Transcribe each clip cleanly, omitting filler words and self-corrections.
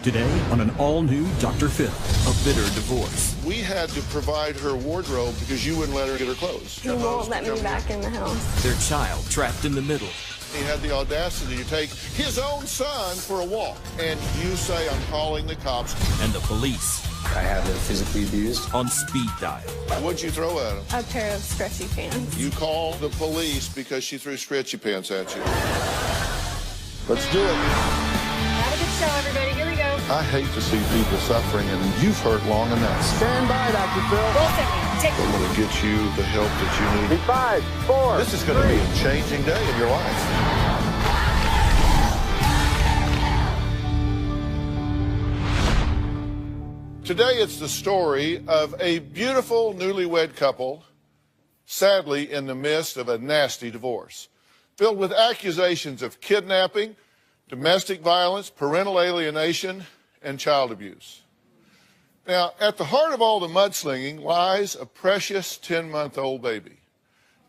Today on an all-new Dr. Phil, a bitter divorce. We had to provide her wardrobe because you wouldn't let her get her clothes. He won't let me back in the house. Their child trapped in the middle. He had the audacity to take his own son for a walk. And you say, I'm calling the cops. And the police. I have been physically abused. On speed dial. What'd you throw at him? A pair of stretchy pants. You called the police because she threw stretchy pants at you. Let's do it. Have a good show, everybody. Here we go. I hate to see people suffering, and you've hurt long enough. Stand by, Dr. Phil. Roll 50. Take I'm going to get you the help that you need. 5, 4, This is going to be a changing day in your life. Today it's the story of a beautiful newlywed couple, sadly in the midst of a nasty divorce, filled with accusations of kidnapping, domestic violence, parental alienation, and child abuse. Now, at the heart of all the mudslinging lies a precious 10-month-old baby,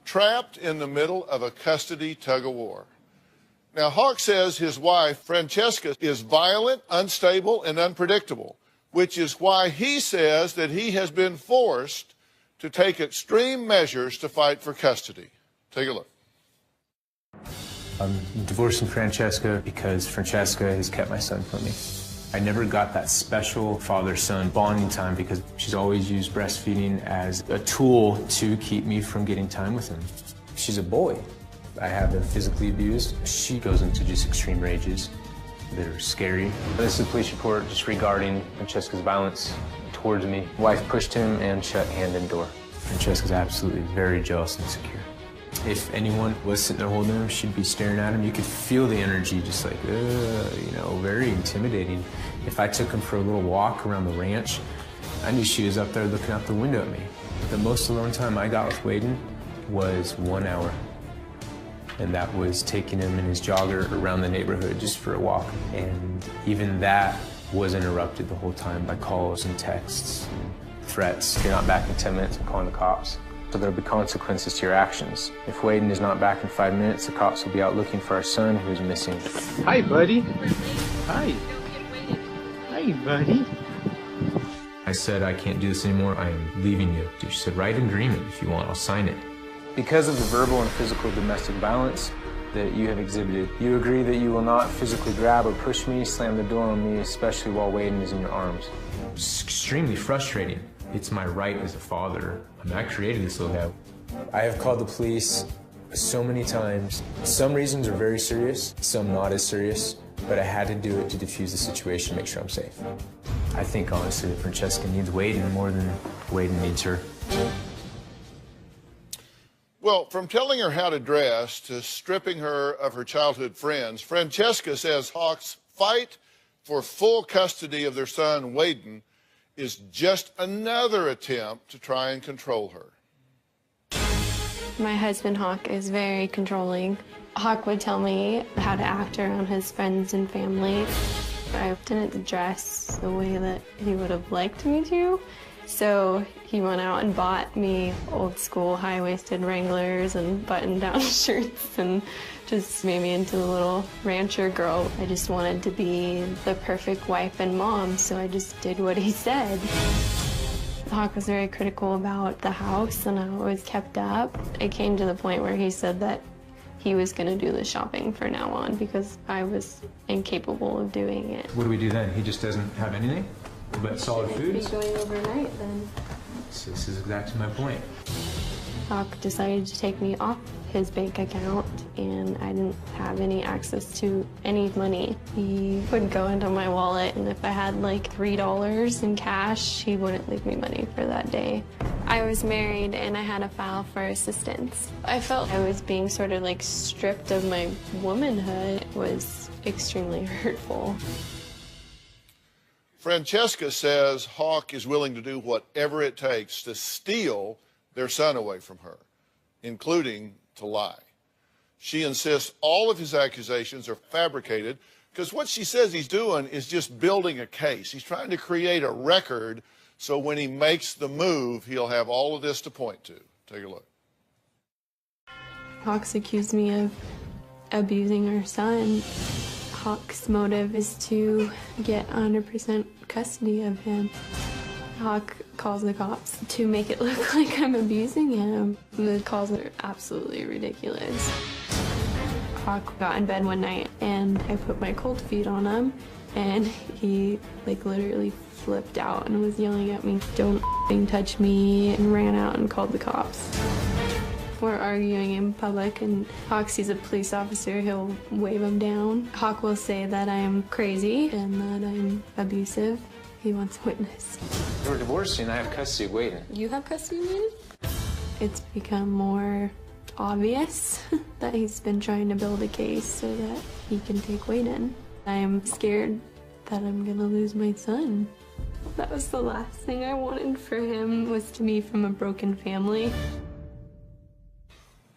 trapped in the middle of a custody tug-of-war. Now, Hawk says his wife, Francesca, is violent, unstable, and unpredictable, which is why he says that he has been forced to take extreme measures to fight for custody. Take a look. I'm divorcing Francesca because Francesca has kept my son from me. I never got that special father-son bonding time because she's always used breastfeeding as a tool to keep me from getting time with him. She's a bully. I have been physically abused. She goes into just extreme rages that are scary. This is a police report just regarding Francesca's violence towards me. Wife pushed him and shut hand and door. Francesca's absolutely very jealous and insecure. If anyone was sitting there holding him, she'd be staring at him. You could feel the energy just like, you know, very intimidating. If I took him for a little walk around the ranch, I knew she was up there looking out the window at me. The most alone time I got with Waden was 1 hour. And that was taking him in his jogger around the neighborhood just for a walk. And even that was interrupted the whole time by calls and texts and threats. If you're not back in 10 minutes, I'm calling the cops. So there'll be consequences to your actions. If Waden is not back in 5 minutes, the cops will be out looking for our son who's missing. Hi, buddy. Hi. Hi, buddy. I said, I can't do this anymore. I am leaving you. She said, write an agreement if you want. I'll sign it. Because of the verbal and physical domestic violence that you have exhibited, you agree that you will not physically grab or push me, slam the door on me, especially while Waden is in your arms. It's extremely frustrating. It's my right as a father. I mean, I created this little guy. I have called the police so many times. Some reasons are very serious, some not as serious, but I had to do it to defuse the situation, make sure I'm safe. I think, honestly, that Francesca needs Waden more than Waden needs her. Well, from telling her how to dress to stripping her of her childhood friends, Francesca says Hawk's fight for full custody of their son, Waden, is just another attempt to try and control her. My husband, Hawk, is very controlling. Hawk would tell me how to act around his friends and family. I didn't dress the way that he would have liked me to. So he went out and bought me old school high-waisted Wranglers and button-down shirts and just made me into a little rancher girl. I just wanted to be the perfect wife and mom, so I just did what he said. Hawk was very critical about the house and how it was kept up. It came to the point where he said that he was going to do the shopping from now on because I was incapable of doing it. What do we do then? He just doesn't have anything but solid foods? Be going overnight then. So this is exactly my point. Hawk decided to take me off his bank account, and I didn't have any access to any money. He would go into my wallet, and if I had like $3 in cash, he wouldn't leave me money for that day. I was married, and I had to file for assistance. I felt I was being sort of like stripped of my womanhood. It was extremely hurtful. Francesca says Hawk is willing to do whatever it takes to steal their son away from her, including to lie. She insists all of his accusations are fabricated because what she says he's doing is just building a case. He's trying to create a record so when he makes the move, he'll have all of this to point to. Take a look. Hawk's accused me of abusing our son. Hawk's motive is to get 100% custody of him. Hawk calls the cops to make it look like I'm abusing him. The calls are absolutely ridiculous. Hawk got in bed one night and I put my cold feet on him and he like literally flipped out and was yelling at me, "Don't f***ing touch me," and ran out and called the cops. We're arguing in public and Hawk sees a police officer, he'll wave him down. Hawk will say that I'm crazy and that I'm abusive. He wants a witness. We're divorcing, I have custody of Wayden. You have custody of Wayden? It's become more obvious that he's been trying to build a case so that he can take Wayden. I'm scared that I'm gonna lose my son. That was the last thing I wanted for him, was to be from a broken family.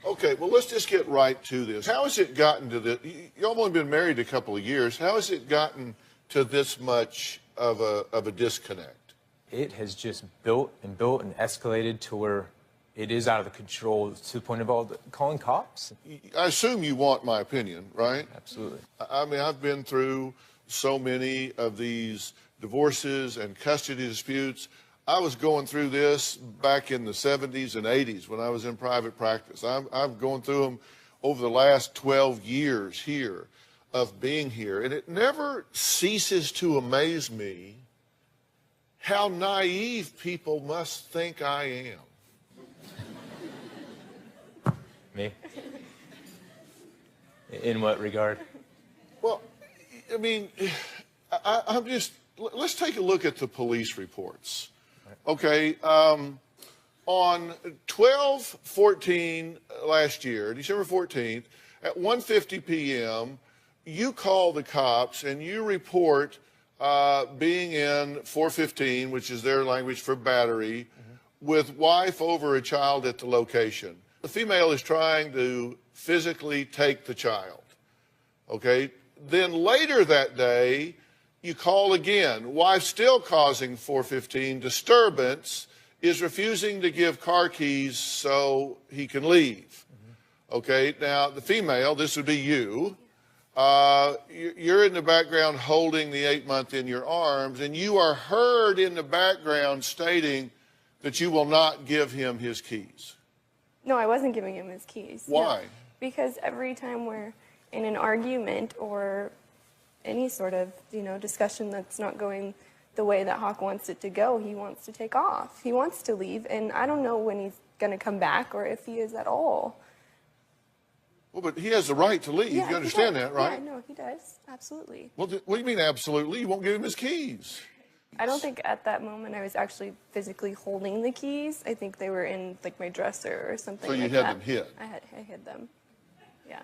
Okay, well, let's just get right to this. How has it gotten to this? You've only been married a couple of years. How has it gotten to this much of a disconnect? It has just built and escalated to where it is out of the control to the point of calling cops. I assume you want my opinion, right? Absolutely. I mean, I've been through so many of these divorces and custody disputes. I was going through this back in the 70s and 80s when I was in private practice. I'm going through them over the last 12 years here of being here. And it never ceases to amaze me how naive people must think I am. Me? In what regard? Well, I mean, I'm just, let's take a look at the police reports. Okay, on 12/14 last year, December 14th, at 1:50 p.m., you call the cops and you report being in 415, which is their language for battery, with wife over a child at the location. The female is trying to physically take the child. Okay, then later that day, you call again. Wife still causing 415 disturbance, is refusing to give car keys so he can leave. Okay, now the female, this would be you, you're in the background holding the 8-month in your arms, and you are heard in the background stating that you will not give him his keys. No, I wasn't giving him his keys. Why? No, because every time we're in an argument or any sort of, discussion that's not going the way that Hawk wants it to go, he wants to take off. He wants to leave, and I don't know when he's going to come back or if he is at all. Well, but he has the right to leave. Yeah, you understand that, right? Yeah, no, he does. Absolutely. Well, what do you mean absolutely? You won't give him his keys. I don't think at that moment I was actually physically holding the keys. I think they were in, like, my dresser or something like that. So you had them hid? I hid them, yeah.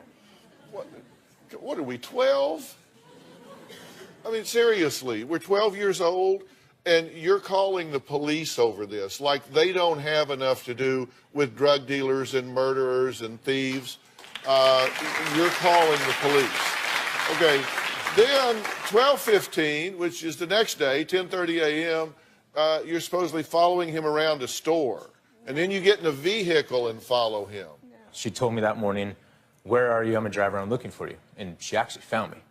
What are we, 12? I mean, seriously, we're 12 years old, and you're calling the police over this like they don't have enough to do with drug dealers and murderers and thieves. You're calling the police. Okay, then 12:15, which is the next day, 10:30 a.m., you're supposedly following him around a store, and then you get in a vehicle and follow him. She told me that morning, "Where are you? I'm going to drive around looking for you." And she actually found me.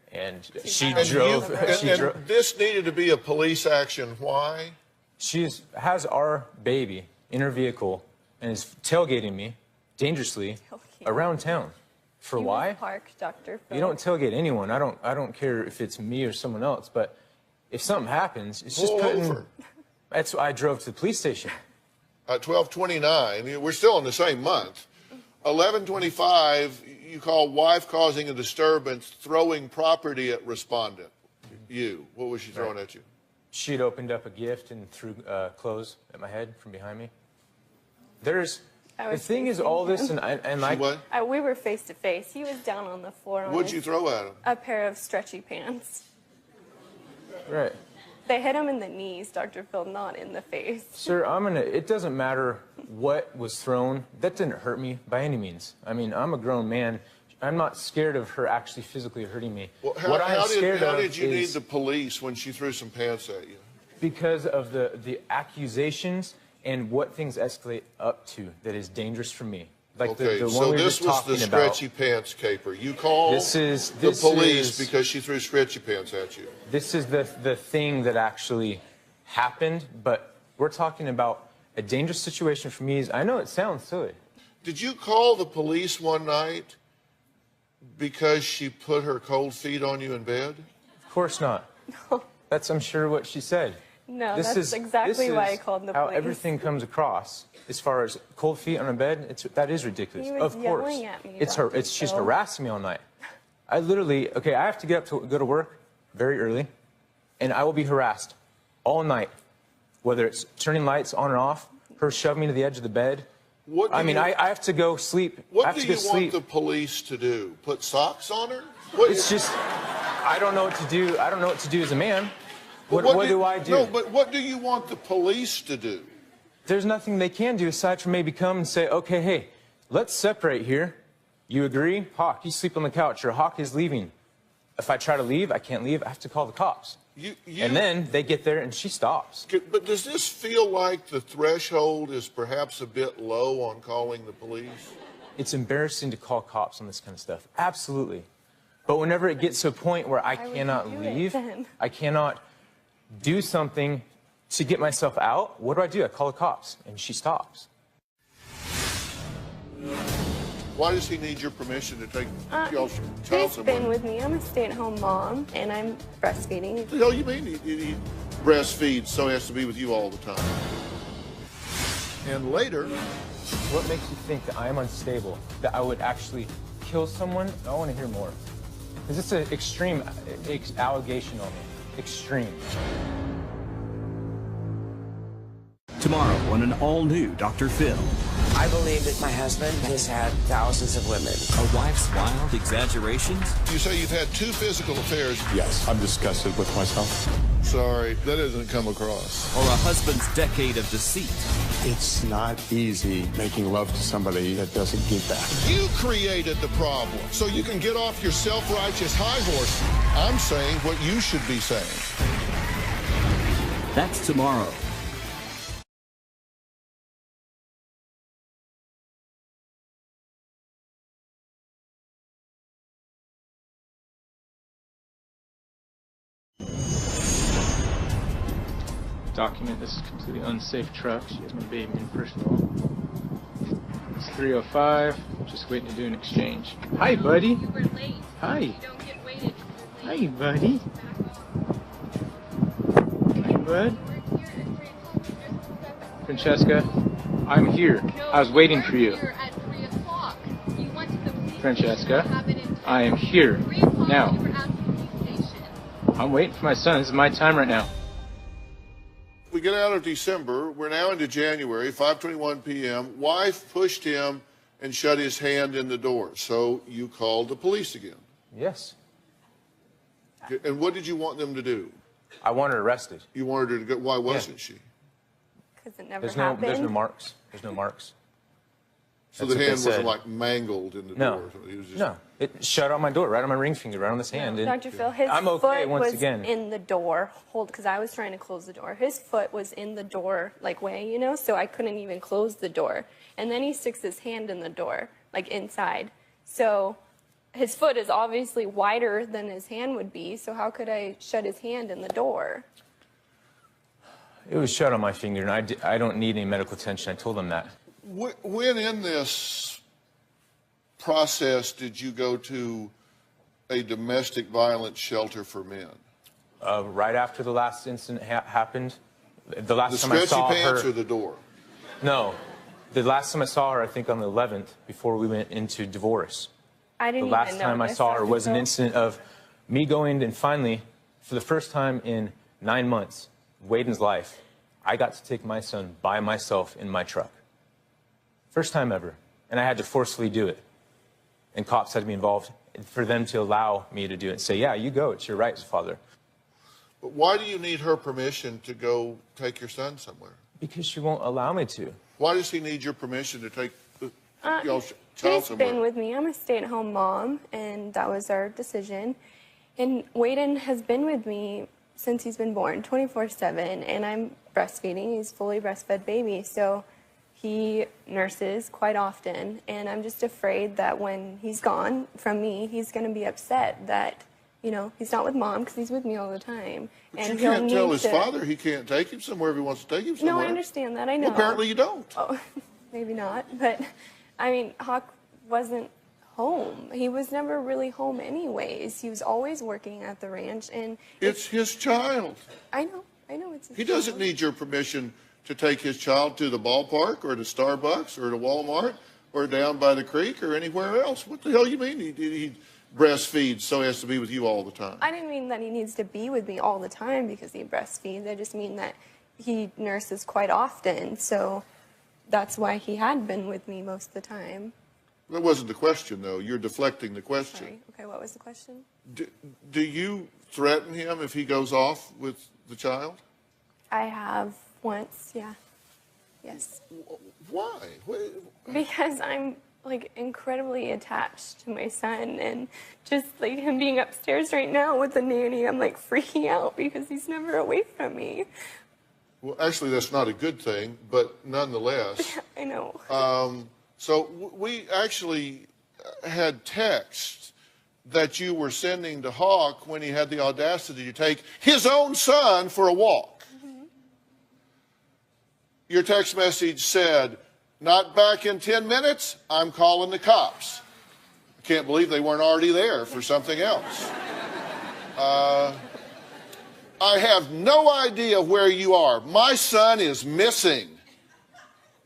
And she drove. And this needed to be a police action. Why? She has our baby in her vehicle and is tailgating me dangerously around town. For why? Park, Dr. Phil. You don't tailgate anyone. I don't care if it's me or someone else. But if something happens, it's just putting. Over. That's why I drove to the police station. At 12:29, we're still in the same month. 11:25, you call wife causing a disturbance, throwing property at respondent. You. What was she throwing at you? She'd opened up a gift and threw clothes at my head from behind me. The thing is, all this and like. What? We were face to face. He was down on the floor. What'd you throw at him? A pair of stretchy pants. Right. They hit him in the knees, Dr. Phil, not in the face. Sir, it doesn't matter what was thrown. That didn't hurt me by any means. I mean, I'm a grown man. I'm not scared of her actually physically hurting me. Well, What I'm scared how of did you need is the police when she threw some pants at you? because of the accusations and what things escalate up to that is dangerous for me. Like Okay, the one so we were this just was the talking about. stretchy pants caper. You called This police is- because she threw stretchy pants at you. This is the thing that actually happened, but we're talking about a dangerous situation for me. I know it sounds silly. Did you call the police one night because she put her cold feet on you in bed? Of course not. No. That's, I'm sure, what she said. No, that's exactly why I called the how police. everything comes across. As far as cold feet on a bed, that is ridiculous. He was Of course. yelling at me, She's Phil. harassing me all night. I literally, okay, I have to get up to go to work very early, and I will be harassed all night, whether it's turning lights on and off, her shoving me to the edge of the bed. I have to go sleep. I What have do to you go want sleep. the police to do? Put socks on her? It's just, I don't know what to do. I don't know what to do as a man. What do I do? No, but what do you want the police to do? There's nothing they can do aside from maybe come and say, okay, hey, let's separate here. You agree? Hawk, you sleep on the couch, or Hawk is leaving. If I try to leave, I can't leave. I have to call the cops. And then they get there and she stops. But does this feel like the threshold is perhaps a bit low on calling the police? It's embarrassing to call cops on this kind of stuff. Absolutely. But whenever it gets to a point where I Why would cannot you do it leave, then? I cannot do something to get myself out, what do? I call the cops, and she stops. Why does he need your permission to take y'all child He's somewhere? been with me. I'm a stay-at-home mom, and I'm breastfeeding. What the hell you mean he breastfeeds, so he has to be with you all the time? And later, What makes you think that I am unstable, that I would actually kill someone? I want to hear more. Because it's an extreme allegation on me. Extreme. Tomorrow on an all-new Dr. Phil. I believe that my husband has had thousands of women. A wife's wild exaggerations? you say you've had 2 physical affairs. Yes, I'm disgusted with myself. Sorry, that doesn't come across. Or a husband's decade of deceit? It's not easy making love to somebody that doesn't give back. You created the problem, so you can get off your self-righteous high horse. I'm saying what you should be saying. That's tomorrow. Document this is a completely unsafe truck. She has my baby in first of all. It's 3:05. Just waiting to do an exchange. Hi, buddy. You were late. Hi. You don't get waited. Hi, buddy. Hi, bud. Francesca, I'm here. I was waiting for you. Here at 3 o'clock. You went to the police Francesca, station to have it in I am here 3 o'clock. now. You were at the police station. I'm waiting for my son. This is my time right now. We get out of December. We're now into January, 5:21 p.m. Wife pushed him and shut his hand in the door. So you called the police again. Yes. And what did you want them to do? I want her arrested. You wanted her to go. Why wasn't she? Because it never There's happened. no marks. There's no marks. So That's the what they hand wasn't said. like mangled in the No. door. It was just, No. It shut on my door, right on my ring finger, right on this hand. And Dr. Phil, his I'm okay foot once was again. in the door. Because I was trying to close the door. His foot was in the door, like way, you know, so I couldn't even close the door. And then he sticks his hand in the door, like inside. So his foot is obviously wider than his hand would be. So how could I shut his hand in the door? It was shut on my finger, and I don't need any medical attention. I told them that. When in this process did you go to a domestic violence shelter for men? Right after the last incident happened, the last The time I stretchy saw pants her. or the door? No, the last time I saw her, I think on the 11th, before we went into divorce. I The didn't last even time I notice, saw her Dr. was an Phil. incident of me going and finally, for the first time in 9 months, Waden's life, I got to take my son by myself in my truck. First time ever. And I had to forcefully do it. And cops had to be involved for them to allow me to do it and say, yeah, you go. It's your right as a father. But why do you need her permission to go take your son somewhere? Because she won't allow me to. Why does he need your permission to take y'all child He's somewhere? been with me. I'm a stay-at-home mom, and that was our decision. And Waden has been with me since he's been born, 24/7, and I'm breastfeeding. He's fully breastfed baby, so He nurses quite often, and I'm just afraid that when he's gone from me, he's going to be upset that, you know, he's not with Mom because he's with me all the time. But and you he'll can't tell need his to... father he can't take him somewhere if he wants to take him somewhere. No, I understand that. I know. Well, apparently you don't. Oh, maybe not. But, I mean, Hawk wasn't home. He was never really home anyways. He was always working at the ranch, and... It's his child. I know it's his He doesn't child. need your permission to take his child to the ballpark or to Starbucks or to Walmart or down by the creek or anywhere else. What the hell you mean he breastfeeds so he has to be with you all the time? I didn't mean that he needs to be with me all the time because he breastfeeds. I just mean that he nurses quite often, so that's why he had been with me most of the time. That wasn't the question, though. You're deflecting the question. Sorry. Okay, what was the question? Do you threaten him if he goes off with the child? I have once, yeah. Yes. Why? Because I'm, like, incredibly attached to my son, and just, like, him being upstairs right now with the nanny, I'm, like, freaking out because he's never away from me. Well, actually, that's not a good thing, but nonetheless. I know. So we actually had text that you were sending to Hawk when he had the audacity to take his own son for a walk. Your text message said, "Not back in 10 minutes, I'm calling the cops." I can't believe they weren't already there for something else. I have no idea where you are. My son is missing.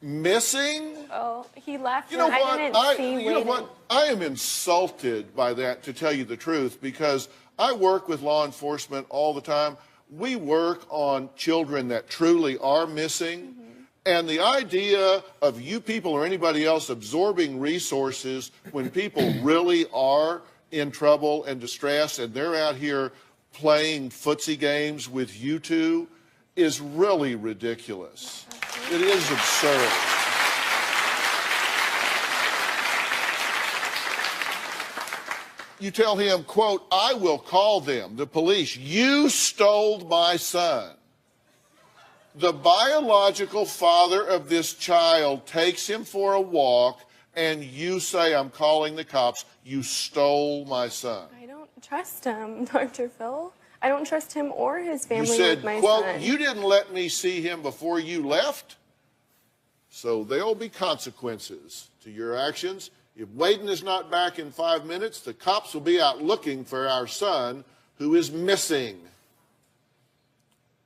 Missing? Oh, he left. You know and what? I didn't see You know what? I am insulted by that, to tell you the truth, because I work with law enforcement all the time. We work on children that truly are missing. And the idea of you people or anybody else absorbing resources when people really are in trouble and distress and they're out here playing footsie games with you two is really ridiculous. It is absurd. You tell him, quote, "I will call them, the police. You stole my son." The biological father of this child takes him for a walk, and you say, "I'm calling the cops. You stole my son." I don't trust him, Dr. Phil. I don't trust him or his family You said, with my quote, son. "You didn't let me see him before you left, so there'll be consequences to your actions. If Waden is not back in 5 minutes, the cops will be out looking for our son who is missing."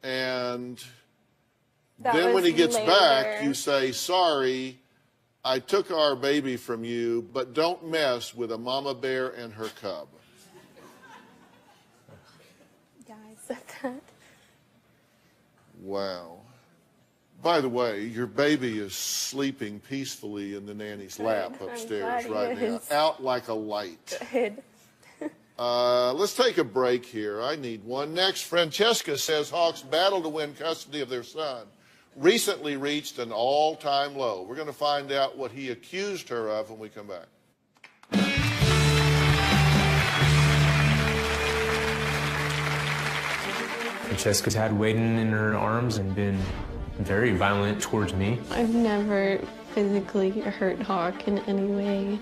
And then when he gets back, you say, "Sorry, I took our baby from you, but don't mess with a mama bear and her cub." Yeah, I said that. Wow. By the way, your baby is sleeping peacefully in the nanny's lap upstairs right now, out like a light. Good. Let's take a break here. I need one. Next, Francesca says Hawk's battle to win custody of their son recently reached an all-time low. We're going to find out what he accused her of when we come back. Francesca's had Waden in her arms and been very violent towards me. I've never physically hurt Hawk in any way.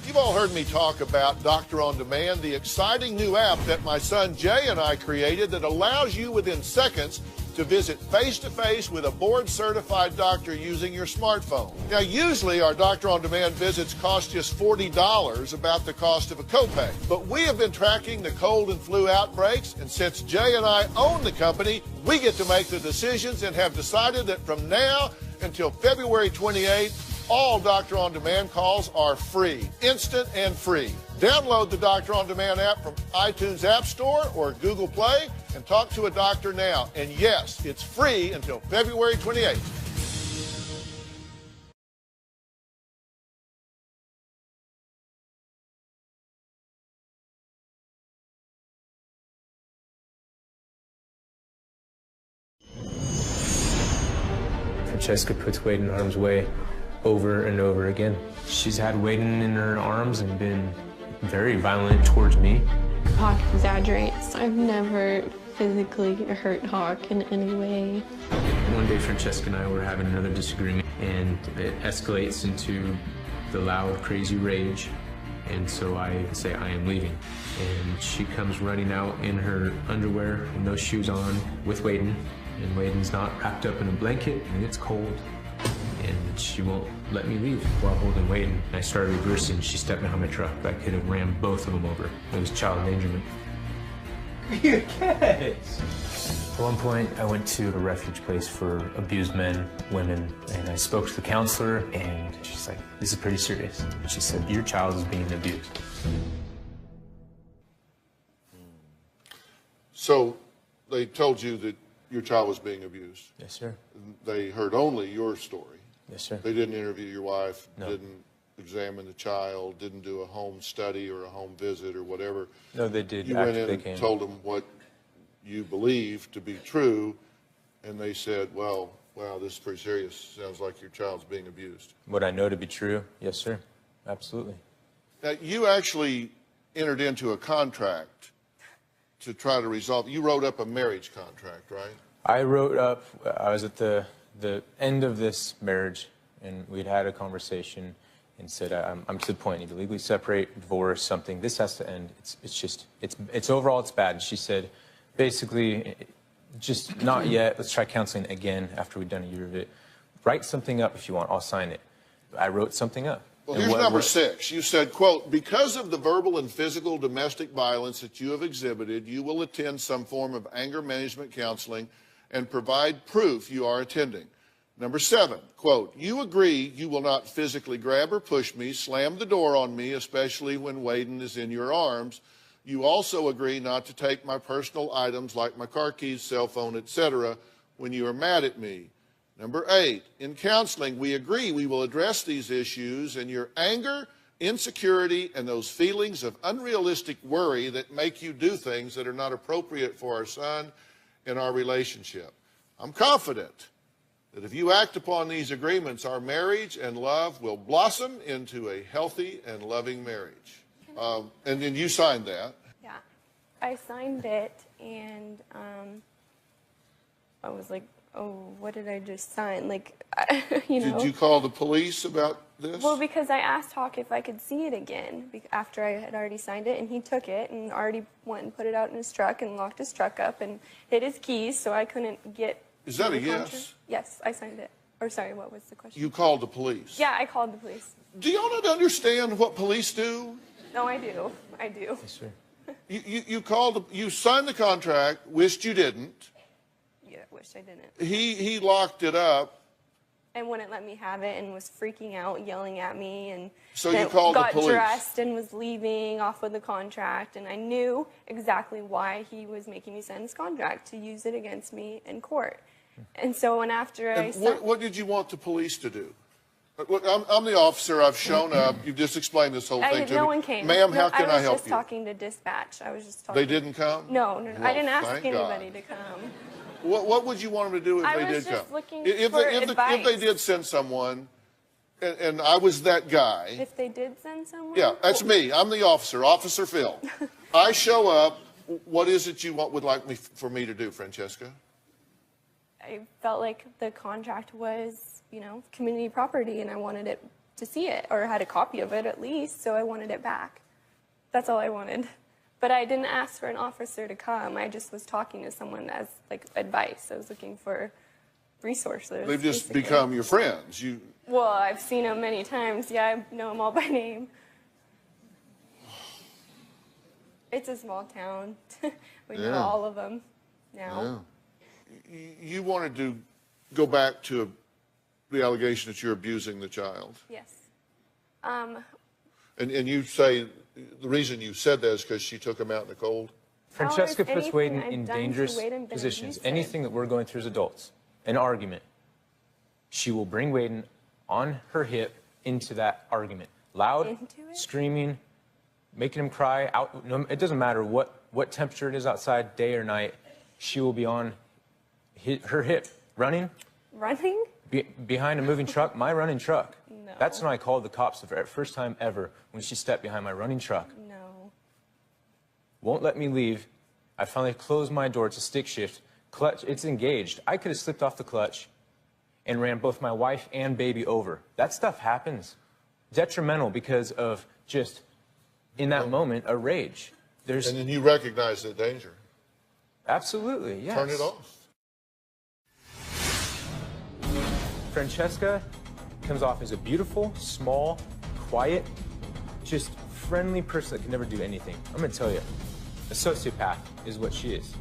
You've all heard me talk about Doctor on Demand, the exciting new app that my son Jay and I created that allows you within seconds to visit face-to-face with a board-certified doctor using your smartphone. Now, usually our Doctor on Demand visits cost just $40, about the cost of a copay. But we have been tracking the cold and flu outbreaks, and since Jay and I own the company, we get to make the decisions and have decided that from now until February 28th, all Doctor on Demand calls are free, instant and free. Download the Doctor on Demand app from iTunes App Store or Google Play and talk to a doctor now. And yes, it's free until February 28th. Francesca puts Waden in harm's way over and over again. She's had Waden in her arms and been very violent towards me. Hawk exaggerates. I've never physically hurt Hawk in any way. One day, Francesca and I were having another disagreement, and it escalates into the loud, crazy rage. And so I say, I am leaving. And she comes running out in her underwear and no shoes on with Waden. And Waden's not wrapped up in a blanket, and it's cold. And she won't let me leave while holding Waden. I started reversing. She stepped behind my truck. I could have rammed both of them over. It was child endangerment. You kids! At one point, I went to a refuge place for abused men, women, and I spoke to the counselor, and she's like, this is pretty serious. And she said, your child is being abused. So they told you that your child was being abused. Yes, sir. They heard only your story. Yes, sir. They didn't interview your wife, No. didn't examine the child, didn't do a home study or a home visit or whatever. No, they did. You went after in they and came. told them what you believed to be true, and they said, well, wow, this is pretty serious. Sounds like your child's being abused. What I know to be true, yes, sir. Absolutely. Now, you actually entered into a contract to try to resolve. You wrote up a marriage contract, right? I wrote up, I was at the end of this marriage, and we'd had a conversation and said, I'm to the point, I need to legally separate, divorce, something. This has to end. It's overall, it's bad. And she said, basically, just not yet. Let's try counseling again after we've done a year of it. Write something up if you want. I'll sign it. I wrote something up. Well, And here's what- number what- 6. You said, quote, because of the verbal and physical domestic violence that you have exhibited, you will attend some form of anger management counseling and provide proof you are attending. Number 7, quote, you agree you will not physically grab or push me, slam the door on me, especially when Waden is in your arms. You also agree not to take my personal items like my car keys, cell phone, etc. when you are mad at me. Number 8, in counseling, we agree we will address these issues and your anger, insecurity, and those feelings of unrealistic worry that make you do things that are not appropriate for our son and our relationship. I'm confident that if you act upon these agreements, our marriage and love will blossom into a healthy and loving marriage. And then you signed that. Yeah, I signed it, and I was like, oh, what did I just sign? Like, you know. Did you call the police about this? Well, because I asked Hawk if I could see it again after I had already signed it, and he took it and already went and put it out in his truck and locked his truck up and hid his keys, so I couldn't get. Is that a the yes? contract. Yes, I signed it. Or sorry, what was the question? You called the police. Yeah, I called the police. Do y'all not understand what police do? No, I do. I do. Yes, sir. You signed the contract, wished you didn't. Yeah, wish I didn't. He locked it up. And wouldn't let me have it and was freaking out, yelling at me, and So then you called the got police. dressed and was leaving off with the contract, and I knew exactly why he was making me sign this contract, to use it against me in court. And so when after I And signed, what did you want the police to do? Look, I'm the officer. I've shown up. You've just explained this whole thing to me. no one came. Ma'am, No, how can I help I was just you? talking to dispatch. I was just talking. They didn't come? No, Well, I didn't ask thank anybody God. to come. What would you want them to do if I they was did just come? looking if for if advice. they did send someone, and I was that guy. If they did send someone. Yeah, that's me. I'm the officer, Officer Phil. I show up. What is it you would like for me to do, Francesca? I felt like the contract was, you know, community property, and I wanted it to see it, or had a copy of it at least, so I wanted it back. That's all I wanted. But I didn't ask for an officer to come. I just was talking to someone as, like, advice. I was looking for resources. They've just basically. become your friends. Well, I've seen them many times. Yeah, I know them all by name. It's a small town. We know Yeah. all of them now. Yeah. You wanted to go back to the allegation that you're abusing the child. Yes. And you say the reason you said that is because she took him out in the cold? Francesca How is puts anything Waden I've in done to dangerous Waden been positions. abusive? Anything that we're going through as adults, an argument, she will bring Waden on her hip into that argument. Loud, Into it? screaming, making him cry. Out. No, it doesn't matter what temperature it is outside, day or night, she will be on her hip, running. Running? Behind a moving truck, my running truck. No. That's when I called the cops the first time ever, when she stepped behind my running truck. No. Won't let me leave I finally closed my door. It's a stick shift. Clutch, it's engaged. I could have slipped off the clutch and ran both my wife and baby over. That stuff happens. Detrimental because of just, in that moment, a rage. And then you recognize the danger. Absolutely, yes. Turn it off. Francesca comes off as a beautiful, small, quiet, just friendly person that can never do anything. I'm gonna tell you, a sociopath is what she is.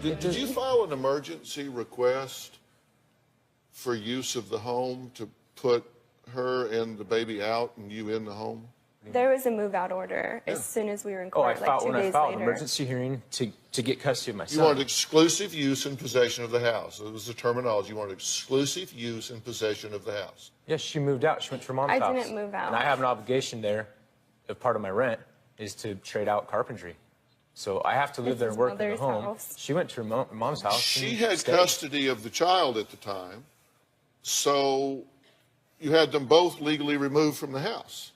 Did you file an emergency request for use of the home to put her and the baby out and you in the home? There was a move-out order as soon as we were in Oh, court, like 2 when I days filed later. an emergency hearing to get custody of my You son. wanted exclusive use and possession of the house. That was the terminology. You wanted exclusive use and possession of the house. Yes, she moved out. She went to her mom's I house. didn't move out. And I have an obligation there, of part of my rent, is to trade out carpentry. So I have to live It's there his and work in the mother's home. house. She went to her mom's house. She and had stayed. custody of the child at the time, so you had them both legally removed from the house.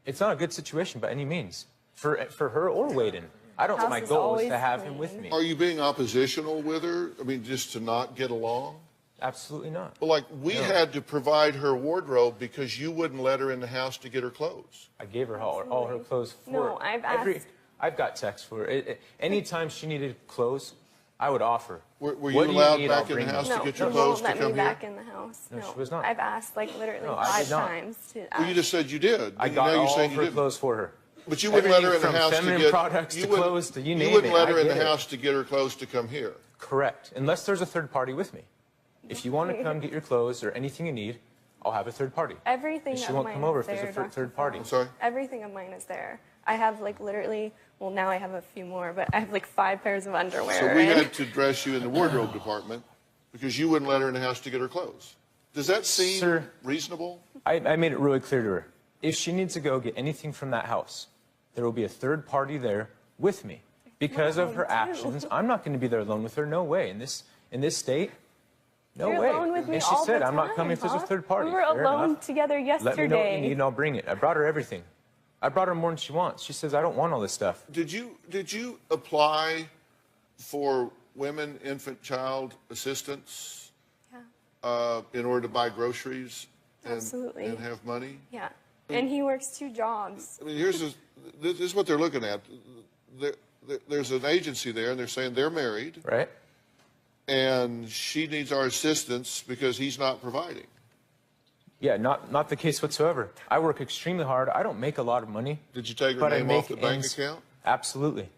It's not a good situation by any means for her or Waden. I don't. House My is goal is always to have him clean. with me. Are you being oppositional with her? I mean, just to not get along? Absolutely not. Well, like, we No. had to provide her wardrobe because you wouldn't let her in the house to get her clothes. I gave her all her clothes for No, I've asked- I've got texts for her. Anytime she needed clothes, I would offer. Were What you do allowed need? back I'll in the bring house them. to No, get your she clothes won't to let me come here? back in the house. No, she was not. I've asked like literally No, I 5 did not. times to Well, you just said you did. I And got now you're all saying you her didn't. clothes for her. But you wouldn't let her in Everything the from house to feminine get products you to wouldn't- clothes to you You name wouldn't it, let her I in the get it. house to get her clothes to come here. Correct. Unless there's a third party with me. If you want to come get your clothes or anything you need, I'll have a third party. everything She of won't mine come over is if there's a there, third Dr. party. Phil. I'm sorry? Everything of mine is there. I have like literally, well now I have a few more, but I have like 5 pairs of underwear. So we and- had to dress you in the wardrobe department because you wouldn't let her in the house to get her clothes. Does that seem Sir. reasonable? I made it really clear to her. If she needs to go get anything from that house, there will be a third party there with me. Because of her Mom, too. actions, I'm not going to be there alone with her. No way. In this state, no You're way. alone with me And she all said, the I'm not coming if time, there's a third party. We were Fair alone enough. together yesterday. Let me know what you need and I'll bring it. I brought her everything. I brought her more than she wants. She says, I don't want all this stuff. Did you apply for women, infant, child assistance in order to buy groceries Absolutely. and have money? Yeah. And he works 2 jobs. I mean, this is what they're looking at. There's an agency there, and they're saying they're married, Right? and she needs our assistance because he's not providing. Yeah, not the case whatsoever. I work extremely hard. I don't make a lot of money. Did you take her but I name off make the bank ends- account? Absolutely.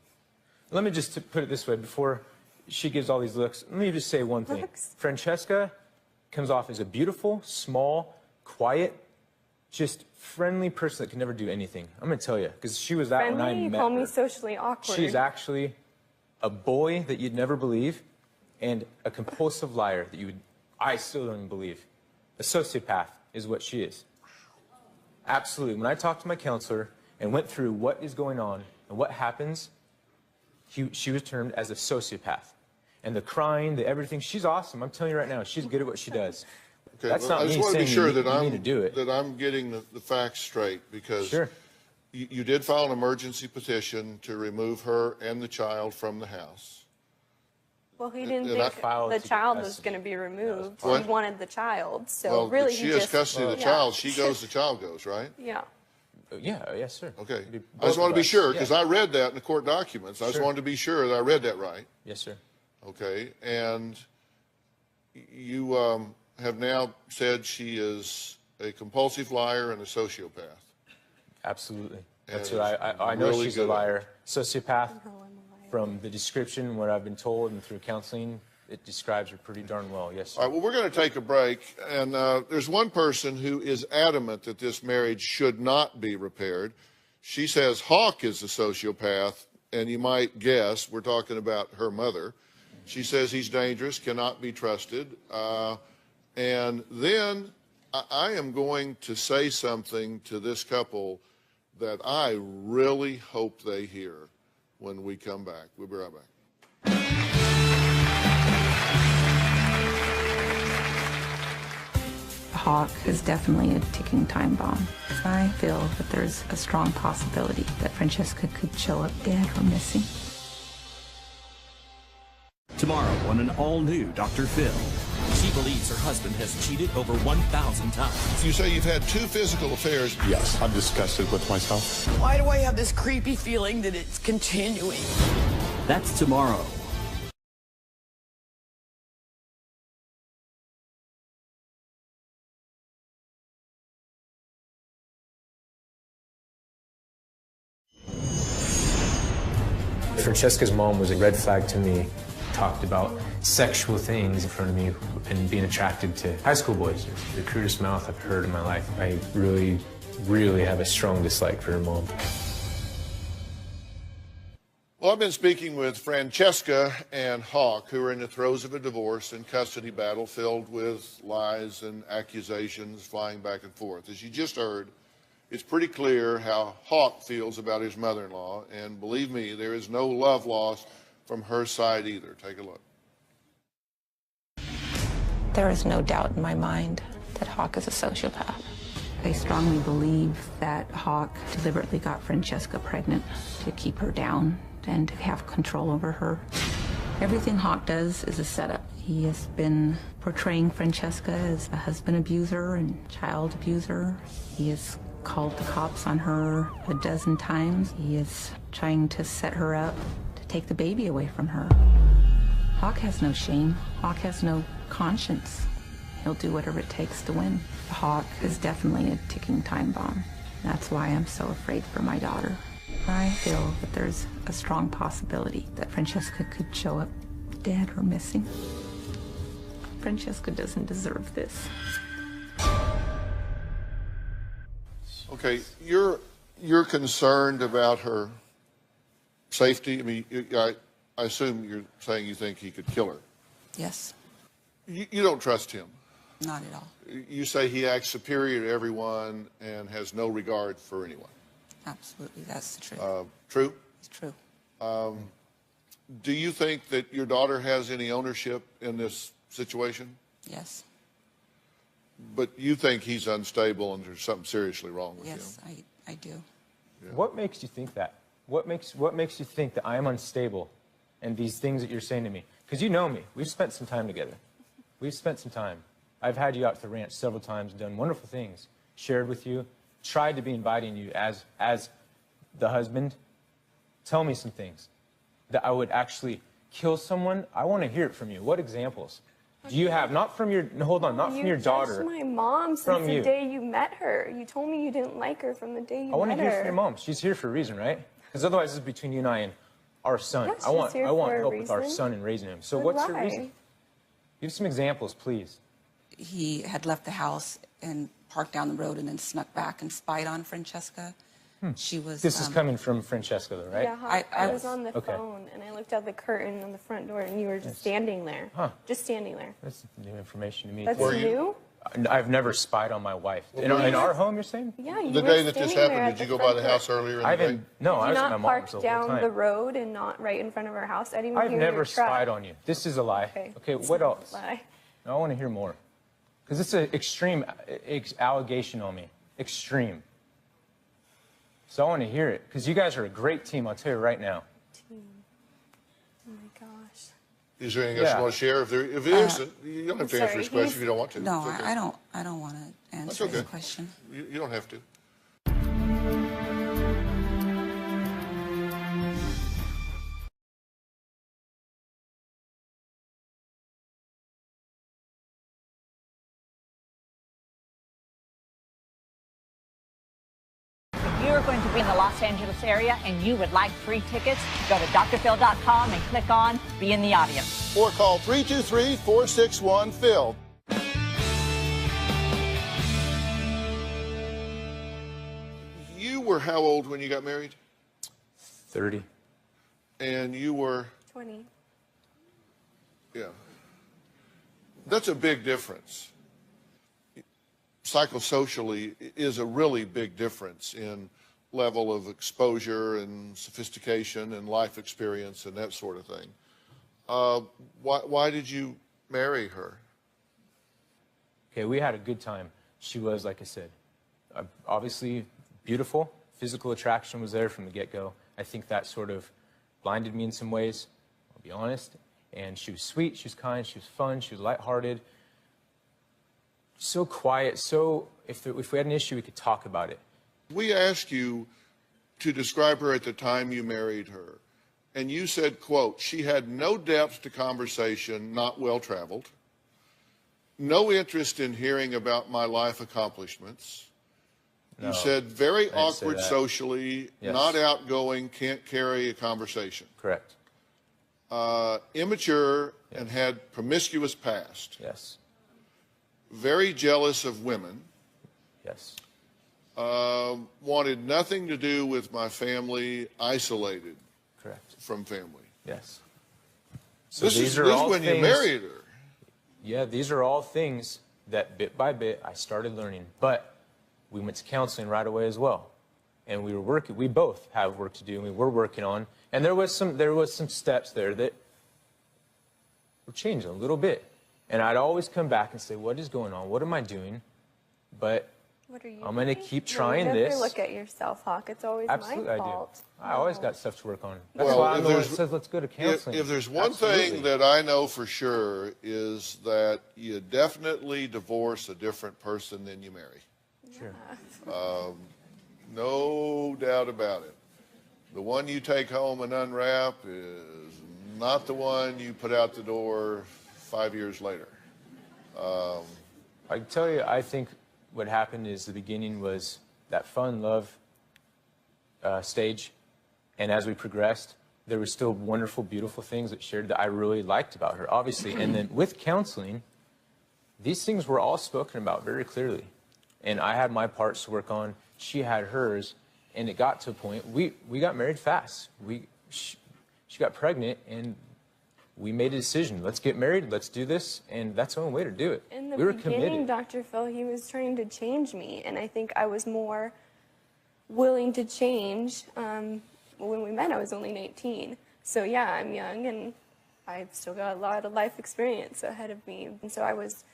Let me just put it this way before she gives all these looks. Let me just say one thing. Looks? Francesca comes off as a beautiful, small, quiet, just friendly person that can never do anything. I'm going to tell you, because she was that when I Friendly, you met call her. me socially awkward. She's actually a boy that you'd never believe and a compulsive liar that I still don't even believe. A sociopath is what she is. Absolutely. When I talked to my counselor and went through what is going on and what happens, she was termed as a sociopath. And the crying, the everything, she's awesome. I'm telling you right now, she's good at what she does. Okay, That's well, not I just me want to be saying sure you that need to do it. that I'm getting the facts straight because Sure. you did file an emergency petition to remove her and the child from the house. Well, he didn't And I think filed the to get child was custody. going to be removed. What? He wanted the child. So Well, really, if she he has just, custody of the yeah. child. She goes, the child goes, right? Yeah. Yeah, yes, sir. Okay. It'd be I both just want of to be us. sure because Yeah. I read that in the court documents. I just Sure. wanted to be sure that I read that right. Yes, sir. Okay, and you have now said she is a compulsive liar and a sociopath. Absolutely. That's And what I know really she's good a at it. liar. Sociopath, from the description, what I've been told, and through counseling, it describes her pretty darn well. Yes, sir. All right, well, we're going to take a break, and there's one person who is adamant that this marriage should not be repaired. She says Hawk is a sociopath, and you might guess we're talking about her mother. She says he's dangerous, cannot be trusted. And then I am going to say something to this couple that I really hope they hear when we come back. We'll be right back. Hawk is definitely a ticking time bomb. I feel that there's a strong possibility that Francesca could show up dead or missing. Tomorrow on an all-new Dr. Phil. She believes her husband has cheated over 1,000 times. You say you've had 2 physical affairs. Yes, I'm disgusted with myself. Why do I have this creepy feeling that it's continuing? That's tomorrow. Francesca's mom was a red flag to me. Talked about sexual things in front of me and being attracted to high school boys. The crudest mouth I've heard in my life. I really, really have a strong dislike for her mom. Well, I've been speaking with Francesca and Hawk, who are in the throes of a divorce and custody battle filled with lies and accusations flying back and forth. As you just heard, it's pretty clear how Hawk feels about his mother-in-law, and believe me, there is no love lost from her side either. Take a look. There is no doubt in my mind that Hawk is a sociopath. I strongly believe that Hawk deliberately got Francesca pregnant to keep her down and to have control over her. Everything Hawk does is a setup. He has been portraying Francesca as a husband abuser and child abuser. He has called the cops on her a dozen times. He is trying to set her up to take the baby away from her. Hawk has no shame. Hawk has no conscience. He'll do whatever it takes to win. Hawk is definitely a ticking time bomb. That's why I'm so afraid for my daughter. I feel that there's a strong possibility that Francesca could show up dead or missing. Francesca doesn't deserve this. Okay, you're concerned about her safety. I mean, I assume you're saying you think he could kill her. Yes. You don't trust him. Not at all. You say he acts superior to everyone and has no regard for anyone. Absolutely, that's the truth. True? It's true. Do you think that your daughter has any ownership in this situation? Yes. But you think he's unstable and there's something seriously wrong with him? Yes, I do. Yeah. What makes you think that? What makes you think that I am unstable and these things that you're saying to me? Because you know me. We've spent some time together. We've spent some time. I've had you out to the ranch several times, done wonderful things, shared with you, tried to be inviting you as the husband. Tell me some things. That I would actually kill someone? I want to hear it from you. What examples? Do you have, not from your, hold on, not from your daughter. You judged my mom since the day you met her. You told me you didn't like her from the day you met her. I want to hear from your mom. She's here for a reason, right? Because otherwise, this is between you and I and our son. Yeah, I want help reason. with our son and raising him. So But what's why? your reason? Give some examples, please. He had left the house and parked down the road and then snuck back and spied on Francesca. She was. This is coming from Francesca, though, right? Yeah, I was on the phone and I looked out the curtain on the front door and you were just standing there. Huh. Just standing there. That's new information to me. That's too. new? I've never spied on my wife. In our home, you're saying? Yeah, you The were day that this standing there happened, at did you go by the front house door. earlier in I the day? haven't. No, I Did was you at my not mom's park the whole down time. the road and not right in front of our house? I didn't even I've hear never your truck. spied on you. This is a lie. Okay, It's what not a else? lie. I want to hear more. Because it's an extreme allegation on me. Extreme. So I want to hear it. Because you guys are a great team, I'll tell you right now. Team. Oh my gosh. Is there anything else you want to share? If it isn't, you don't have to answer this question if you don't want to. No, It's okay. I don't want to answer That's okay. this question. You don't have to. If you are going to be in the Los Angeles area and you would like free tickets, go to drphil.com and click on Be in the Audience. Or call 323-461-PHIL. You were how old when you got married? 30. And you were? 20. Yeah. That's a big difference. Psychosocially is a really big difference in level of exposure and sophistication and life experience and that sort of thing. Why did you marry her? Okay, we had a good time. She was, like I said, obviously beautiful. Physical attraction was there from the get-go. I think that sort of blinded me in some ways, I'll be honest. And she was sweet, she was kind, she was fun, she was lighthearted. So quiet, so if we had an issue, we could talk about it. We asked you to describe her at the time you married her, and you said, quote, she had no depth to conversation, not well-traveled, no interest in hearing about my life accomplishments. No, you said very I didn't say awkward that. socially, Yes. not outgoing, can't carry a conversation. Correct. Immature and had promiscuous past. Yes. Very jealous of women. Yes. Wanted nothing to do with my family, isolated. Correct. From family. Yes. So This these is are all when things, you married her. Yeah, these are all things that bit by bit I started learning. But we went to counseling right away as well. And we were working, we both have work to do, and we were working on. And there was some steps there that were changing a little bit. And I'd always come back and say, what is going on? What am I doing? But What are you I'm going to doing? keep No, trying you this. never look at yourself, Hawk. It's always Absolutely, my I do. fault. I always got stuff to work on. That's Well, why I'm if the one that there's- says, let's go to counseling. If there's one Absolutely. thing that I know for sure is that you definitely divorce a different person than you marry. Sure. No doubt about it. The one you take home and unwrap is not the one you put out the door 5 years later. I can tell you, I think what happened is the beginning was that fun love stage. And as we progressed, there were still wonderful, beautiful things that shared that I really liked about her, obviously. And then with counseling, these things were all spoken about very clearly. And I had my parts to work on. She had hers. And it got to a point, we got married fast. She got pregnant, and we made a decision. Let's get married. Let's do this. And that's the only way to do it. In the We were beginning, committed. Dr. Phil, he was trying to change me, and I think I was more willing to change. When we met, I was only 19. So yeah, I'm young, and I've still got a lot of life experience ahead of me. And so I was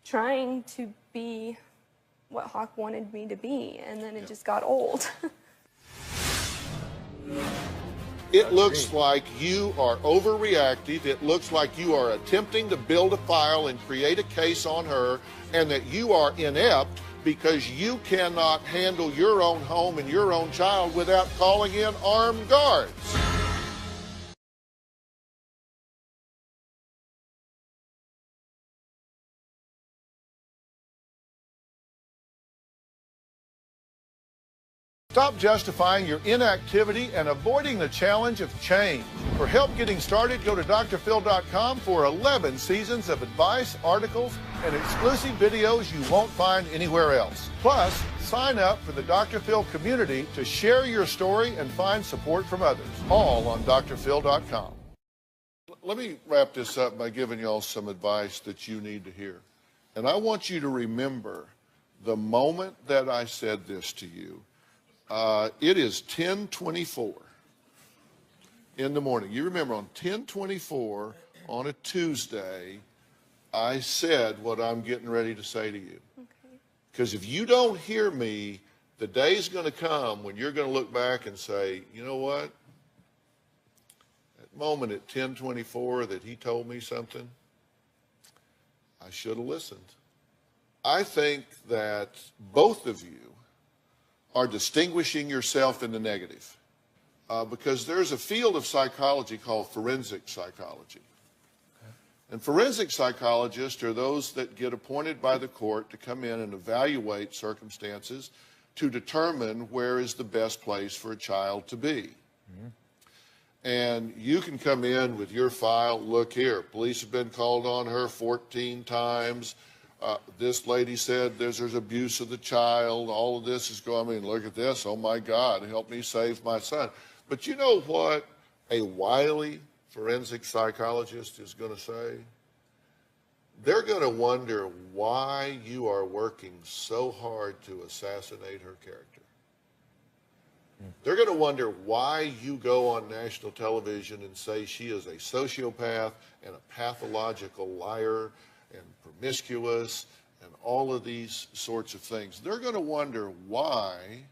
trying to be what Hawk wanted me to be, and then it just got old. It looks like you are overreactive. It looks like you are attempting to build a file and create a case on her, and that you are inept because you cannot handle your own home and your own child without calling in armed guards. Stop justifying your inactivity and avoiding the challenge of change. For help getting started, go to drphil.com for 11 seasons of advice, articles, and exclusive videos you won't find anywhere else. Plus, sign up for the Dr. Phil community to share your story and find support from others, all on drphil.com. Let me wrap this up by giving y'all some advice that you need to hear. And I want you to remember the moment that I said this to you. It is 10:24 in the morning. You remember on 10:24 on a Tuesday, I said what I'm getting ready to say to you. Because if you don't hear me, the day's going to come when you're going to look back and say, you know what? That moment at 10:24 that he told me something, I should have listened. I think that both of you are distinguishing yourself in the negative. Because there's a field of psychology called forensic psychology. And forensic psychologists are those that get appointed by the court to come in and evaluate circumstances to determine where is the best place for a child to be. And you can come in with your file, look here, police have been called on her 14 times. This lady said there's abuse of the child. All of this is going, I mean, look at this. Oh, my God, help me save my son. But you know what a wily forensic psychologist is going to say? They're going to wonder why you are working so hard to assassinate her character. They're going to wonder why you go on national television and say she is a sociopath and a pathological liar and promiscuous and all of these sorts of things. They're going to wonder why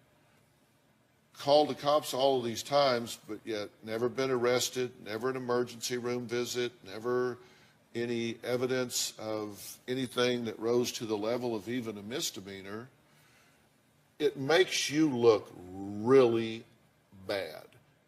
called the cops all of these times, but yet never been arrested, never an emergency room visit, never any evidence of anything that rose to the level of even a misdemeanor. It makes you look really bad.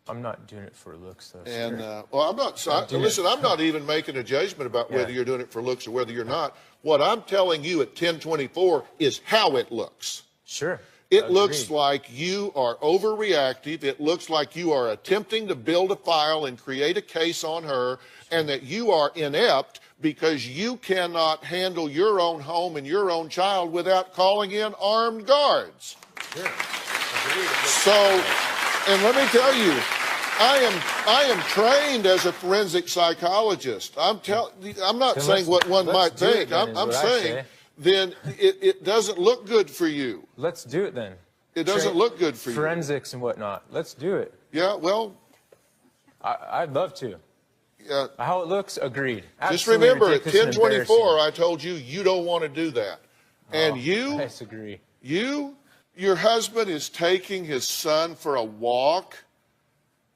I'm not doing it for looks, though. And well, I'm not. So listen, I'm not even making a judgment about whether you're doing it for looks or whether you're not. What I'm telling you at 10:24 is how it looks. Sure. It looks like you are overreactive. It looks like you are attempting to build a file and create a case on her, and that you are inept because you cannot handle your own home and your own child without calling in armed guards. Sure. So, and let me tell you, I am trained as a forensic psychologist. I'm not saying what one might think. I'm saying then it doesn't look good for you. Let's do it then. It doesn't look good for you. Forensics and whatnot. Let's do it. Yeah, well, I'd love to. Yeah. How it looks, agreed. Just remember, at 10:24, I told you you don't want to do that. And you, I disagree. Your husband is taking his son for a walk,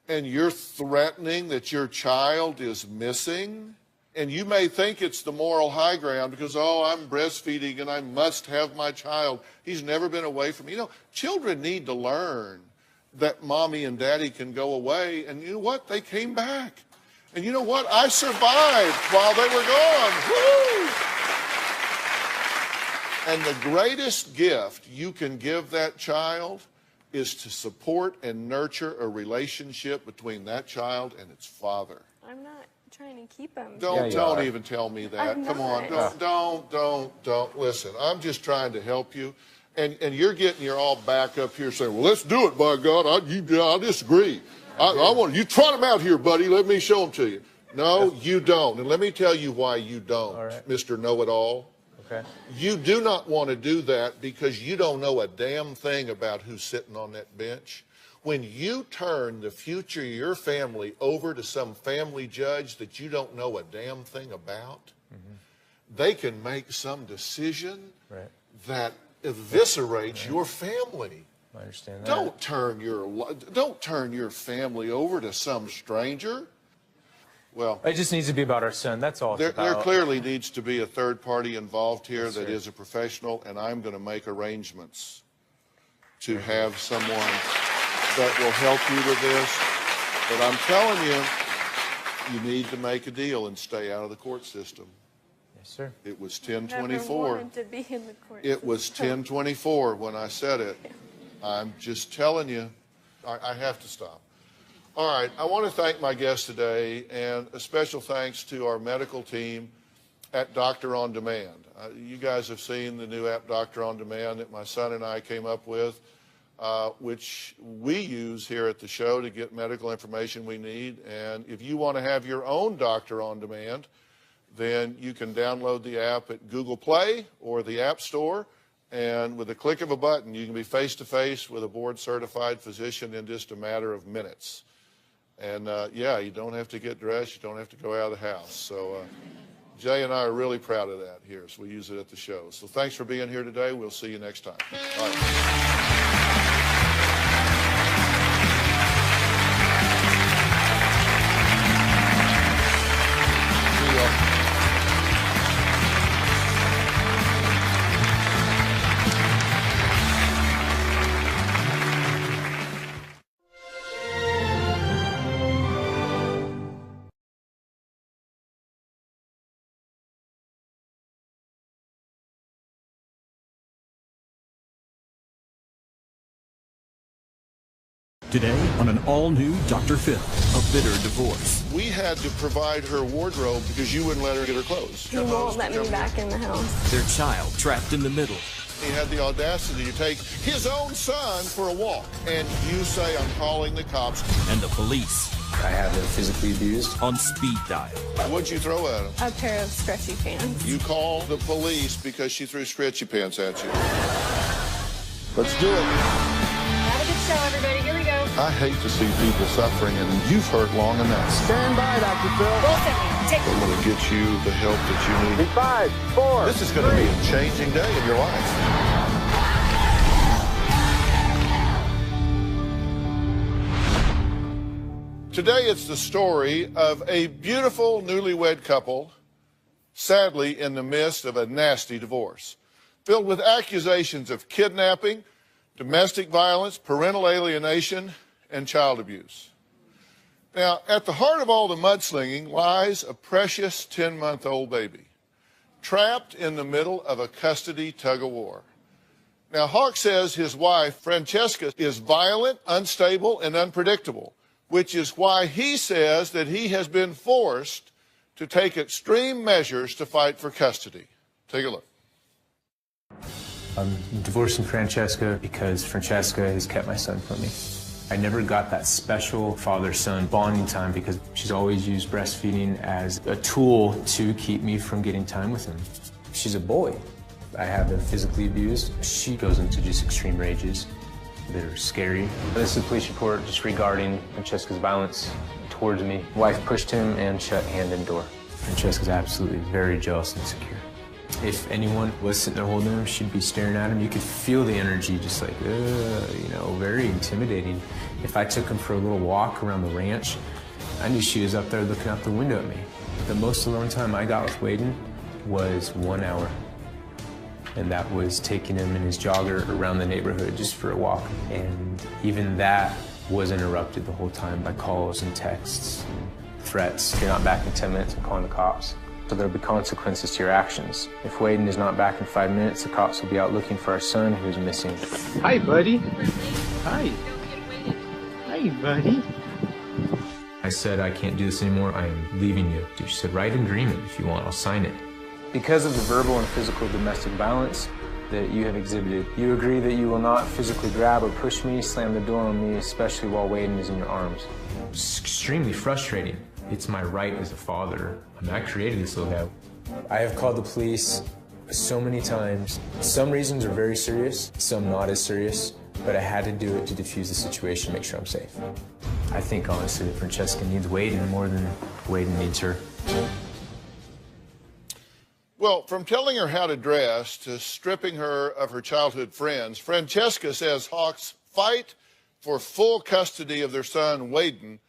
and you're threatening that your child is missing. And you may think it's the moral high ground because, oh, I'm breastfeeding and I must have my child. He's never been away from me. You know, children need to learn that mommy and daddy can go away. And you know what? They came back. And you know what? I survived while they were gone. Woo! And the greatest gift you can give that child is to support and nurture a relationship between that child and its father. I'm not trying to keep him. Don't even tell me that. Come on, don't. Listen, I'm just trying to help you. And you're getting your all back up here saying, well, let's do it, by God. I disagree. I want you trot him out here, buddy. Let me show him to you. No, you don't. And let me tell you why you don't, Mr. Know-It-All. Okay. You do not want to do that because you don't know a damn thing about who's sitting on that bench. When you turn the future of your family over to some family judge that you don't know a damn thing about, they can make some decision that eviscerates your family. I understand that. Don't turn your family over to some stranger. Well, it just needs to be about our son. That's all. There clearly needs to be a third party involved here that is a professional, and I'm going to make arrangements to have someone that will help you with this. But I'm telling you, you need to make a deal and stay out of the court system. Yes, sir. It was 10:24. Never wanted to be in the court It was system. 10:24 when I said it. I'm just telling you, I have to stop. All right, I want to thank my guest today, and a special thanks to our medical team at Doctor On Demand. You guys have seen the new app, Doctor On Demand, that my son and I came up with, which we use here at the show to get medical information we need. And if you want to have your own Doctor On Demand, then you can download the app at Google Play or the App Store. And with a click of a button, you can be face-to-face with a board-certified physician in just a matter of minutes. And, yeah, you don't have to get dressed. You don't have to go out of the house. So Jay and I are really proud of that here, so we use it at the show. So thanks for being here today. We'll see you next time. All right. Today on an all-new Dr. Phil, A Bitter Divorce. We had to provide her wardrobe because you wouldn't let her get her clothes. He won't let me back in the house. Their child trapped in the middle. He had the audacity to take his own son for a walk. And you say, I'm calling the cops. And the police. I have been physically abused. On speed dial. What'd you throw at him? A pair of stretchy pants. You called the police because she threw stretchy pants at you. Let's do it. Have a good show, everybody. Here we go. I hate to see people suffering, and you've hurt long enough. Stand by, Dr. Phil. I'm going to get you the help that you need. 5, 4. This is going to be a changing day in your life. Today, it's the story of a beautiful newlywed couple, sadly in the midst of a nasty divorce, filled with accusations of kidnapping, domestic violence, parental alienation, and child abuse. Now, at the heart of all the mudslinging lies a precious 10-month-old baby, trapped in the middle of a custody tug-of-war. Now, Hawk says his wife, Francesca, is violent, unstable, and unpredictable, which is why he says that he has been forced to take extreme measures to fight for custody. Take a look. I'm divorcing Francesca because Francesca has kept my son from me. I never got that special father-son bonding time because she's always used breastfeeding as a tool to keep me from getting time with him. She's a bully. I have been physically abused. She goes into just extreme rages that are scary. This is a police report just regarding Francesca's violence towards me. Wife pushed him and shut hand and door. Francesca's absolutely very jealous and insecure. If anyone was sitting there holding him, she'd be staring at him. You could feel the energy just like, you know, very intimidating. If I took him for a little walk around the ranch, I knew she was up there looking out the window at me. The most alone time I got with Waden was 1 hour. And that was taking him in his jogger around the neighborhood just for a walk. And even that was interrupted the whole time by calls and texts and threats. If you're not back in 10 minutes, I'm calling the cops. So there'll be consequences to your actions. If Waden is not back in 5 minutes, the cops will be out looking for our son who's missing. Hi, buddy. Hi. Hi, buddy. I said, I can't do this anymore. I am leaving you. She said, write an agreement if you want. I'll sign it. Because of the verbal and physical domestic violence that you have exhibited, you agree that you will not physically grab or push me, slam the door on me, especially while Waden is in your arms. It's extremely frustrating. It's my right as a father. I mean, I created this little guy. I have called the police so many times. Some reasons are very serious, some not as serious, but I had to do it to defuse the situation, make sure I'm safe. I think, honestly, that Francesca needs Waden more than Waden needs her. Well, from telling her how to dress to stripping her of her childhood friends, Francesca says Hawk's fight for full custody of their son, Waden,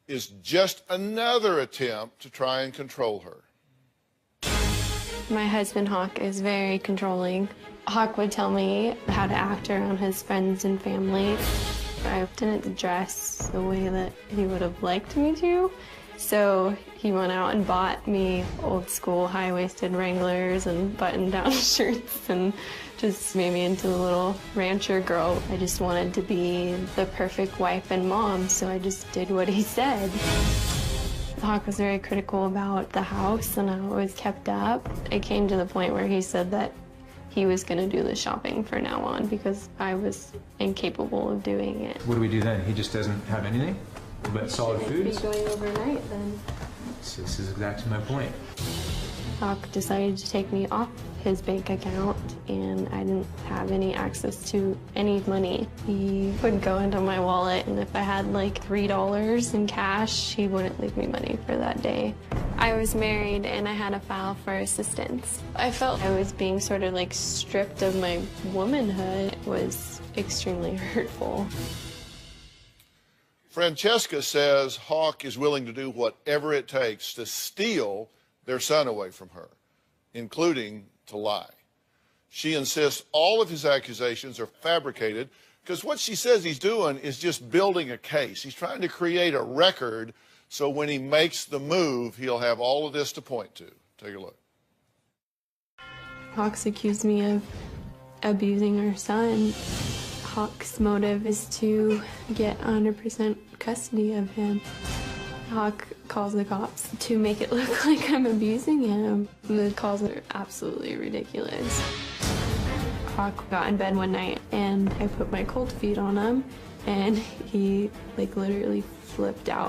is just another attempt to try and control her. My husband, Hawk, is very controlling. Hawk would tell me how to act around his friends and family. I didn't dress the way that he would have liked me to. So he went out and bought me old school high-waisted Wranglers and button-down shirts and just made me into a little rancher girl. I just wanted to be the perfect wife and mom, so I just did what he said. Hawk was very critical about the house and how it was kept up. It came to the point where he said that he was going to do the shopping from now on because I was incapable of doing it. What do we do then? He just doesn't have anything but solid foods? Be going overnight then. So this is exactly my point. Hawk decided to take me off his bank account, and I didn't have any access to any money. He would go into my wallet, and if I had like $3 in cash, he wouldn't leave me money for that day. I was married, and I had to file for assistance. I felt I was being sort of like stripped of my womanhood. It was extremely hurtful. Francesca says Hawk is willing to do whatever it takes to steal their son away from her, including to lie. She insists all of his accusations are fabricated because what she says he's doing is just building a case. He's trying to create a record so when he makes the move, he'll have all of this to point to. Take a look. Hawk's accused me of abusing our son. Hawk's motive is to get 100% custody of him. Hawk calls the cops to make it look like I'm abusing him. The calls are absolutely ridiculous. Hawk got in bed one night and I put my cold feet on him and he like literally flipped out.